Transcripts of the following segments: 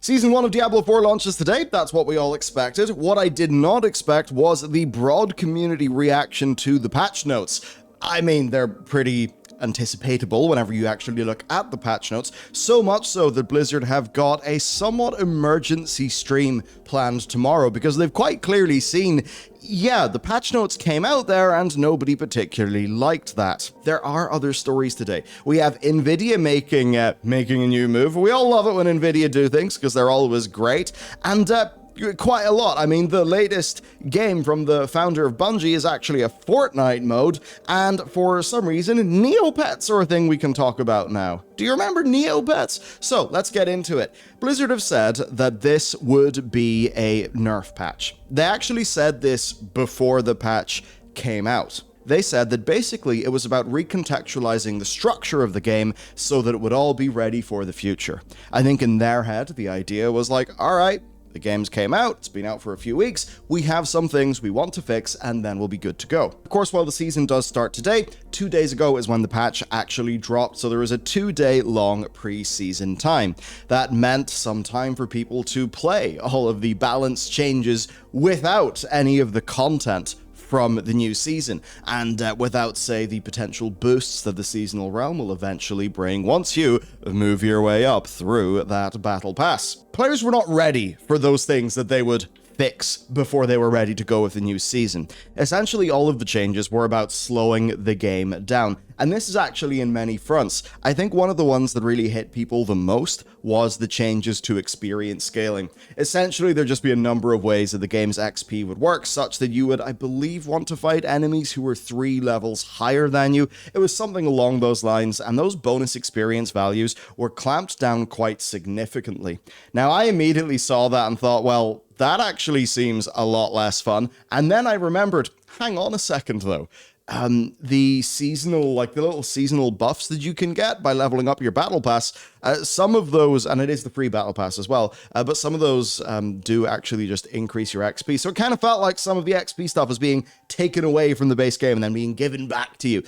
Season 1 of Diablo 4 launches today. That's what we all expected. What I did not expect was the broad community reaction to the patch notes. I mean, they're pretty anticipatable whenever you actually look at the patch notes, so much so that Blizzard have got a somewhat emergency stream planned tomorrow because they've quite clearly seen, yeah, the patch notes came out there and nobody particularly liked that. There are other stories today. We have Nvidia making a new move. We all love it when Nvidia do things because they're always great, and quite a lot. I mean, the latest game from the founder of Bungie is actually a Fortnite mode, and for some reason, Neopets are a thing we can talk about now. Do you remember Neopets? So, let's get into it. Blizzard have said that this would be a nerf patch. They actually said this before the patch came out. They said that basically it was about recontextualizing the structure of the game so that it would all be ready for the future. I think in their head, the idea was like, alright, the games came out, it's been out for a few weeks, we have some things we want to fix, and then we'll be good to go. Of course, while the season does start today, 2 days ago is when the patch actually dropped, so there was a 2-day long pre-season time. That meant some time for people to play all of the balance changes without any of the content from the new season, and without, say, the potential boosts that the seasonal realm will eventually bring once you move your way up through that battle pass. Players were not ready for those things that they would fix before they were ready to go with the new season. Essentially, all of the changes were about slowing the game down, and this is actually in many fronts. I think one of the ones that really hit people the most was the changes to experience scaling. Essentially, there'd just be a number of ways that the game's XP would work, such that you would, I believe, want to fight enemies who were 3 levels higher than you. It was something along those lines, and those bonus experience values were clamped down quite significantly. Now, I immediately saw that and thought, well, that actually seems a lot less fun. And then I remembered, hang on a second though. The seasonal, like the little seasonal buffs that you can get by leveling up your battle pass, some of those, and it is the free battle pass as well, but some of those do actually just increase your XP. So it kind of felt like some of the XP stuff was being taken away from the base game and then being given back to you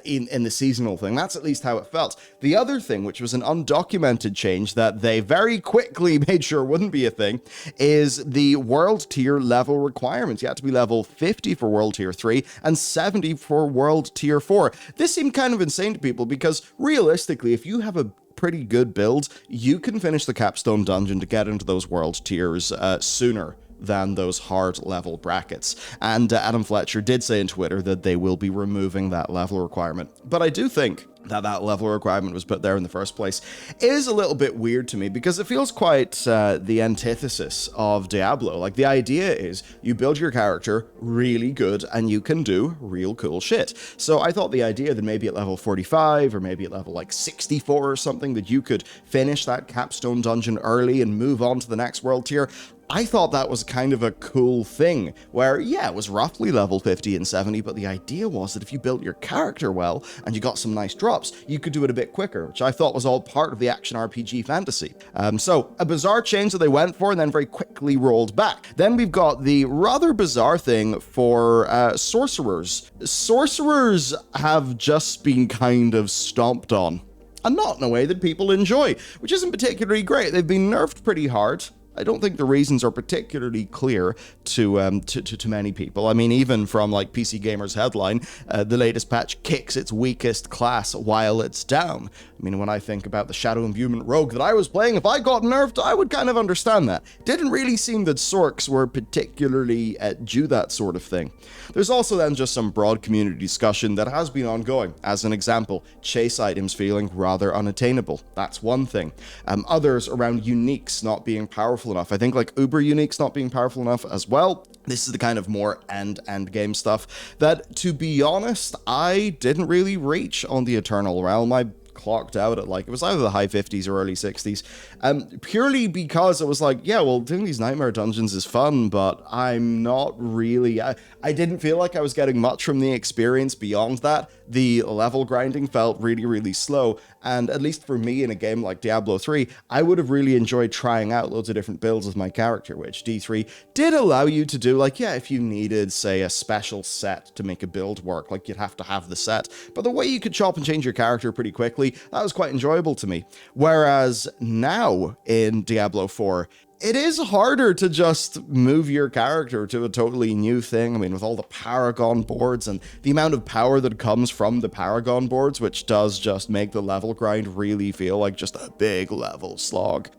in the seasonal thing. That's at least how it felt. The other thing, which was an undocumented change that they very quickly made sure wouldn't be a thing, is the world tier level requirements. You had to be level 50 for world tier 3 and 70 for world tier 4. This seemed kind of insane to people because realistically, if you have a pretty good build, you can finish the capstone dungeon to get into those world tiers sooner than those hard level brackets. And Adam Fletcher did say on Twitter that they will be removing that level requirement. But I do think that level requirement was put there in the first place is a little bit weird to me because it feels quite the antithesis of Diablo. Like, the idea is you build your character really good and you can do real cool shit. So I thought the idea that maybe at level 45 or maybe at level like 64 or something that you could finish that capstone dungeon early and move on to the next world tier, I thought that was kind of a cool thing, where, yeah, it was roughly level 50 and 70, but the idea was that if you built your character well, and you got some nice drops, you could do it a bit quicker, which I thought was all part of the action RPG fantasy. So, a bizarre change that they went for, and then very quickly rolled back. Then we've got the rather bizarre thing for sorcerers. Sorcerers have just been kind of stomped on, and not in a way that people enjoy, which isn't particularly great. They've been nerfed pretty hard. I don't think the reasons are particularly clear to many people. I mean, even from like PC Gamer's headline, the latest patch kicks its weakest class while it's down. I mean, when I think about the Shadow Imbuement Rogue that I was playing, if I got nerfed, I would kind of understand that. Didn't really seem that Sorks were particularly due that sort of thing. There's also then just some broad community discussion that has been ongoing. As an example, chase items feeling rather unattainable. That's one thing. Others around uniques not being powerful enough. I think like Uber uniques not being powerful enough as well. This is the kind of more end game stuff that, to be honest, I didn't really reach on the Eternal Realm. I clocked out at like, it was either the high 50s or early 60s, purely because it was like, yeah, well, doing these nightmare dungeons is fun, but I'm not really, I didn't feel like I was getting much from the experience beyond that. The level grinding felt really, really slow, and at least for me in a game like Diablo 3, I would have really enjoyed trying out loads of different builds with my character, which D3 did allow you to do. Like, yeah, if you needed, say, a special set to make a build work, like you'd have to have the set, but the way you could chop and change your character pretty quickly, that was quite enjoyable to me. Whereas now, now in Diablo 4, it is harder to just move your character to a totally new thing. I mean, with all the Paragon boards and the amount of power that comes from the Paragon boards, which does just make the level grind really feel like just a big level slog.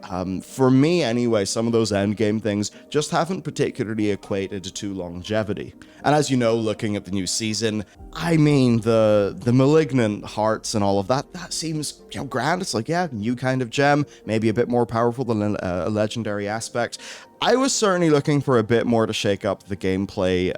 For me anyway, some of those endgame things just haven't particularly equated to longevity. And as you know, looking at the new season, I mean, the malignant hearts and all of that, that seems, grand. It's like, yeah, new kind of gem, maybe a bit more powerful than a legendary aspect. I was certainly looking for a bit more to shake up the gameplay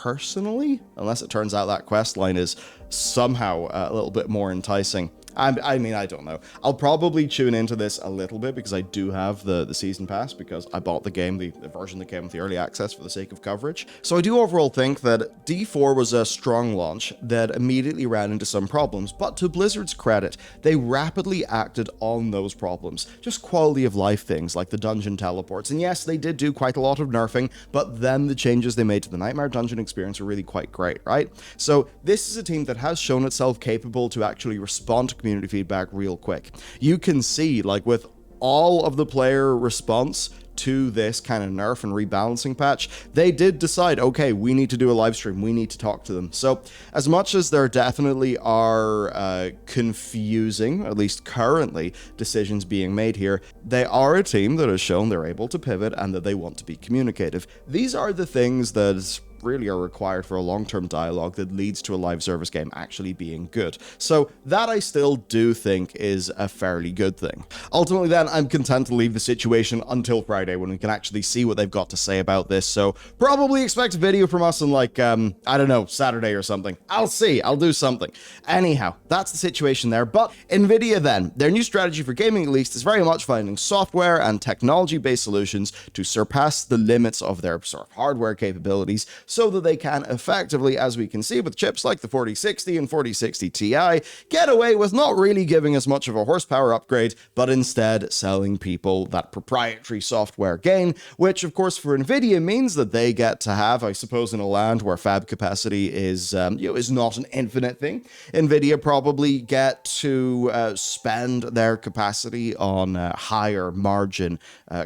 personally, unless it turns out that quest line is somehow a little bit more enticing. I mean, I don't know. I'll probably tune into this a little bit because I do have the season pass because I bought the game, the version that came with the early access for the sake of coverage. So I do overall think that D4 was a strong launch that immediately ran into some problems, but to Blizzard's credit, they rapidly acted on those problems. Just quality of life things like the dungeon teleports. And yes, they did do quite a lot of nerfing, but then the changes they made to the Nightmare Dungeon experience were really quite great, right? So this is a team that has shown itself capable to actually respond to community feedback real quick. You can see, like, with all of the player response to this kind of nerf and rebalancing patch, they did decide, okay, we need to do a live stream, we need to talk to them. So as much as there definitely are confusing, at least currently, decisions being made here, they are a team that has shown they're able to pivot and that they want to be communicative. These are the things that really are required for a long-term dialogue that leads to a live service game actually being good. So that I still do think is a fairly good thing. Ultimately then, I'm content to leave the situation until Friday when we can actually see what they've got to say about this. So probably expect a video from us on like, I don't know, Saturday or something. I'll see, I'll do something. Anyhow, that's the situation there. But Nvidia then, their new strategy for gaming at least is very much finding software and technology-based solutions to surpass the limits of their sort of hardware capabilities, so that they can effectively, as we can see with chips like the 4060 and 4060 Ti, get away with not really giving us much of a horsepower upgrade, but instead selling people that proprietary software gain, which of course for Nvidia means that they get to have, I suppose, in a land where fab capacity is, is not an infinite thing, Nvidia probably get to spend their capacity on higher margin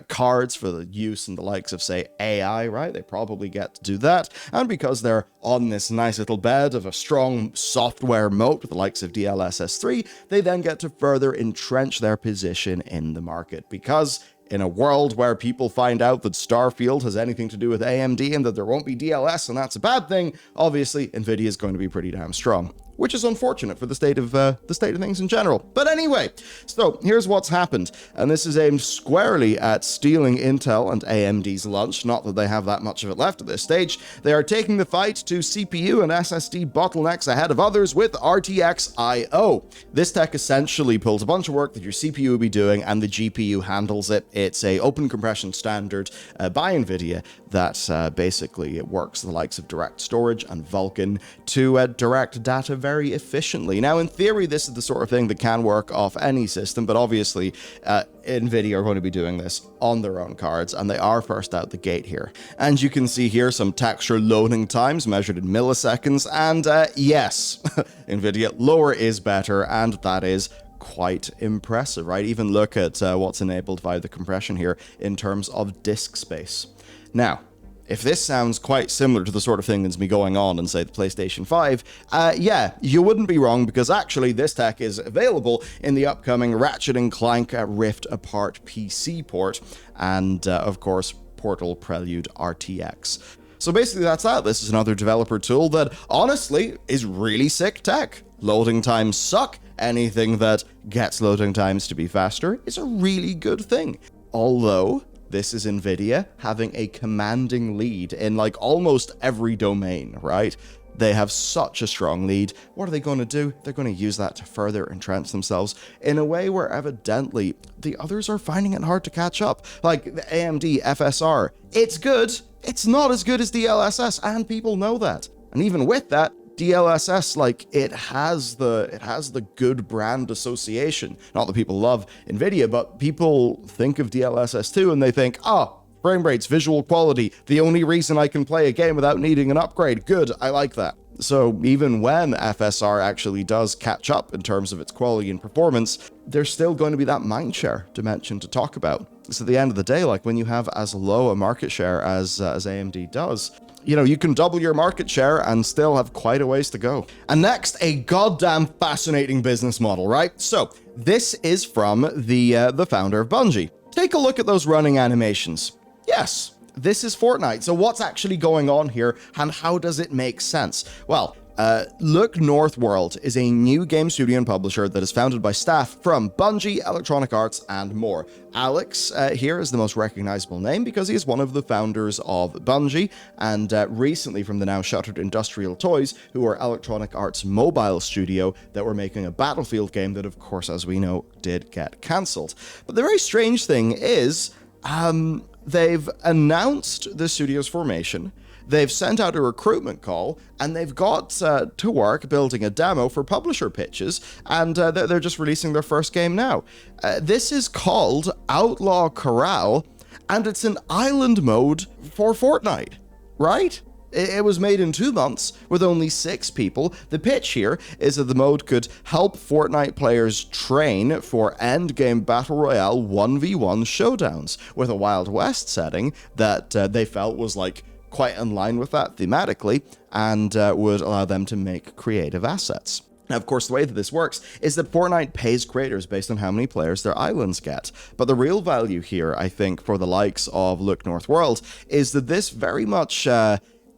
cards for the use in the likes of, say, AI, right? They probably get to do that. And because they're on this nice little bed of a strong software moat with the likes of DLSS 3, they then get to further entrench their position in the market. Because in a world where people find out that Starfield has anything to do with AMD and that there won't be DLS and that's a bad thing, obviously Nvidia is going to be pretty damn strong, which is unfortunate for the state of things in general. But anyway, so here's what's happened, and this is aimed squarely at stealing Intel and AMD's lunch. Not that they have that much of it left at this stage. They are taking the fight to CPU and SSD bottlenecks ahead of others with RTX IO. This tech essentially pulls a bunch of work that your CPU will be doing, and the GPU handles it. It's a open compression standard by Nvidia that basically it works the likes of direct storage and Vulkan to direct data very efficiently. Now, in theory, this is the sort of thing that can work off any system, but obviously Nvidia are going to be doing this on their own cards, and they are first out the gate here. And you can see here some texture loading times measured in milliseconds, and yes, Nvidia, lower is better, and that is quite impressive, right? Even look at what's enabled via the compression here in terms of disk space. Now, if this sounds quite similar to the sort of thing that's been going on in, say, the PlayStation 5, yeah, you wouldn't be wrong, because actually this tech is available in the upcoming Ratchet & Clank Rift Apart PC port, and, of course, Portal Prelude RTX. So basically that's that. This is another developer tool that, honestly, is really sick tech. Loading times suck. Anything that gets loading times to be faster is a really good thing. Although, this is Nvidia having a commanding lead in like almost every domain, right? They have such a strong lead. What are they going to do? They're going to use that to further entrench themselves in a way where evidently the others are finding it hard to catch up. Like the AMD FSR, it's good. It's not as good as DLSS, and people know that. And even with that, DLSS, like, it has the good brand association. Not that people love Nvidia, but people think of DLSS 2 and they think, frame rates, visual quality, the only reason I can play a game without needing an upgrade. Good, I like that. So even when FSR actually does catch up in terms of its quality and performance, there's still going to be that mindshare dimension to talk about. So at the end of the day, like when you have as low a market share as AMD does, you know, you can double your market share and still have quite a ways to go. And next, a goddamn fascinating business model, right? So this is from the founder of Bungie. Take a look at those running animations. Yes, this is Fortnite. So what's actually going on here and how does it make sense? Well, Look North World is a new game studio and publisher that is founded by staff from Bungie, Electronic Arts, and more. Alex here is the most recognizable name because he is one of the founders of Bungie, and recently from the now shuttered Industrial Toys, who are Electronic Arts' mobile studio that were making a Battlefield game that, of course, as we know, did get cancelled. But the very strange thing is, they've announced the studio's formation, they've sent out a recruitment call, and they've got to work building a demo for publisher pitches, and they're just releasing their first game now. This is called Outlaw Corral, and it's an island mode for Fortnite, right? It was made in 2 months with only 6 people. The pitch here is that the mode could help Fortnite players train for endgame Battle Royale 1v1 showdowns with a Wild West setting that they felt was like quite in line with that thematically and would allow them to make creative assets. Now, of course, the way that this works is that Fortnite pays creators based on how many players their islands get. But the real value here, I think, for the likes of Look North World is that this very much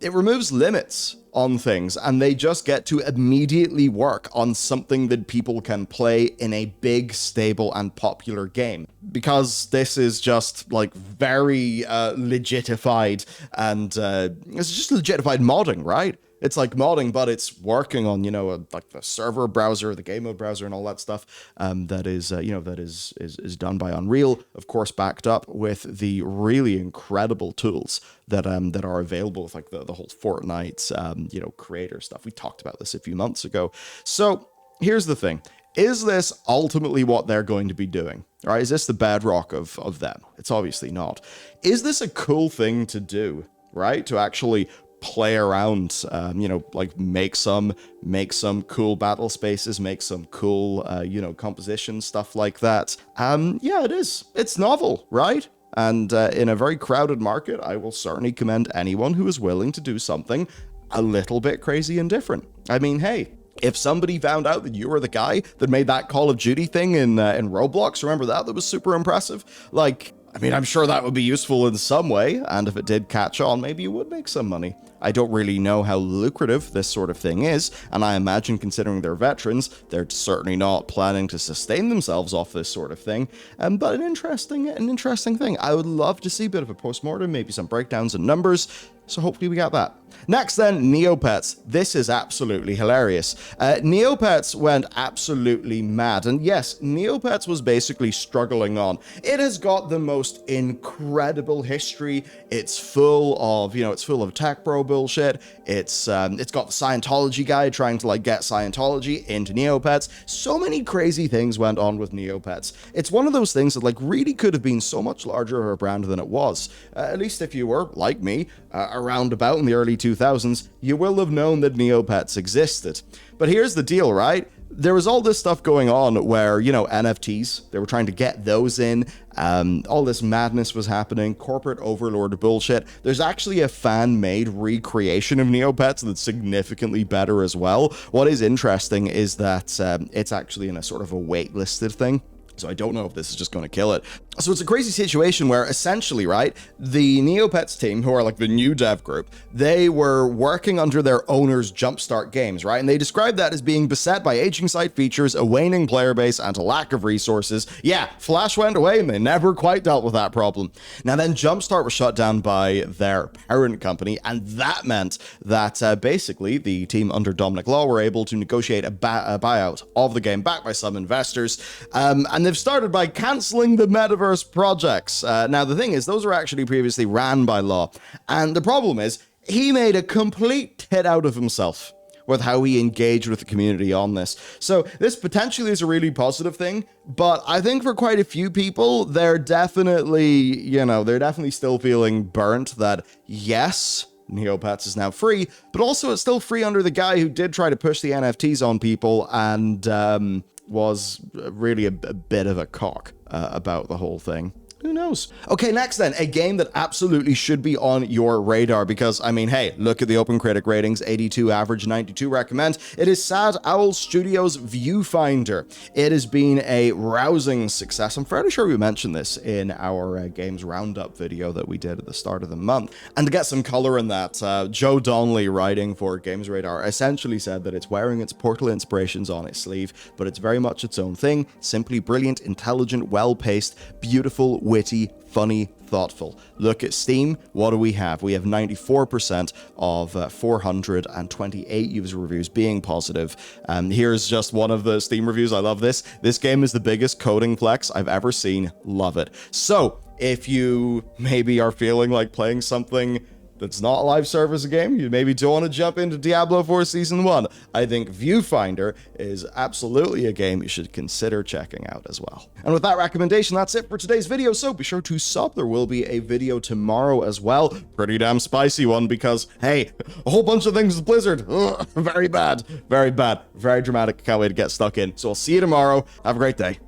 it removes limits on things, and they just get to immediately work on something that people can play in a big, stable, and popular game. Because this is just, like, very legitified, and it's just legitified modding, right? It's like modding, but it's working on, you know, like the server browser, the game mode browser, and all that stuff that is, you know, that is done by Unreal, of course, backed up with the really incredible tools that are available with like the whole Fortnite, you know, creator stuff. We talked about this a few months ago. So here's the thing. Is this ultimately what they're going to be doing? Right? Is this the bedrock of them? It's obviously not. Is this a cool thing to do, right? To actually play around, you know, like make some cool battle spaces, make some cool, you know, composition, stuff like that. Yeah, it is. It's novel, right? And in a very crowded market, I will certainly commend anyone who is willing to do something a little bit crazy and different. I mean, hey, if somebody found out that you were the guy that made that Call of Duty thing in Roblox, remember that? That was super impressive. Like, I mean, I'm sure that would be useful in some way, and if it did catch on, maybe you would make some money. I don't really know how lucrative this sort of thing is, and I imagine considering they're veterans, they're certainly not planning to sustain themselves off this sort of thing, but an interesting thing. I would love to see a bit of a postmortem, maybe some breakdowns and numbers, so hopefully we got that. Next then, Neopets. This is absolutely hilarious. Neopets went absolutely mad. And yes, Neopets was basically struggling on. It has got the most incredible history. It's full of, you know, it's full of tech bro bullshit. It's got the Scientology guy trying to like get Scientology into Neopets. So many crazy things went on with Neopets. It's one of those things that like really could have been so much larger of a brand than it was. At least if you were, like me, around about in the early 2000s, you will have known that Neopets existed. But here's the deal, right? There was all this stuff going on where, you know, NFTs, they were trying to get those in. All this madness was happening, corporate overlord bullshit. There's actually a fan-made recreation of Neopets that's significantly better as well. What is interesting is that it's actually in a sort of a waitlisted thing. So I don't know if this is just going to kill it. So it's a crazy situation where essentially, right, the Neopets team, who are like the new dev group, they were working under their owner's Jumpstart Games, right? And they described that as being beset by aging site features, a waning player base, and a lack of resources. Yeah, Flash went away and they never quite dealt with that problem. Now then, Jumpstart was shut down by their parent company, and that meant that basically the team under Dominic Law were able to negotiate a buyout of the game backed by some investors. And they've started by cancelling the metaverse projects. Now, the thing is, those were actually previously ran by Law. And the problem is, he made a complete tit out of himself with how he engaged with the community on this. So this potentially is a really positive thing, but I think for quite a few people, they're definitely, you know, they're definitely still feeling burnt that, yes, Neopets is now free, but also it's still free under the guy who did try to push the NFTs on people and was really a bit of a cock about the whole thing. Who knows? Okay, next then, a game that absolutely should be on your radar because, I mean, hey, look at the OpenCritic ratings, 82 average, 92 recommend. It is Sad Owl Studios' Viewfinder. It has been a rousing success. I'm fairly sure we mentioned this in our Games Roundup video that we did at the start of the month. And to get some color in that, Joe Donnelly, writing for Games Radar, essentially said that it's wearing its Portal inspirations on its sleeve, but it's very much its own thing, simply brilliant, intelligent, well-paced, beautiful, witty, funny, thoughtful. Look at Steam. What do we have? We have 94% of 428 user reviews being positive. Here's just one of the Steam reviews. I love this. This game is the biggest coding flex I've ever seen. Love it. So, if you maybe are feeling like playing something that's not a live service game, you maybe don't want to jump into Diablo 4 Season 1, I think Viewfinder is absolutely a game you should consider checking out as well. And with that recommendation, that's it for today's video, so be sure to sub. There will be a video tomorrow as well. Pretty damn spicy one because, hey, a whole bunch of things with Blizzard. Ugh, very bad, very bad, very dramatic. Can't wait to get stuck in. So I'll see you tomorrow. Have a great day.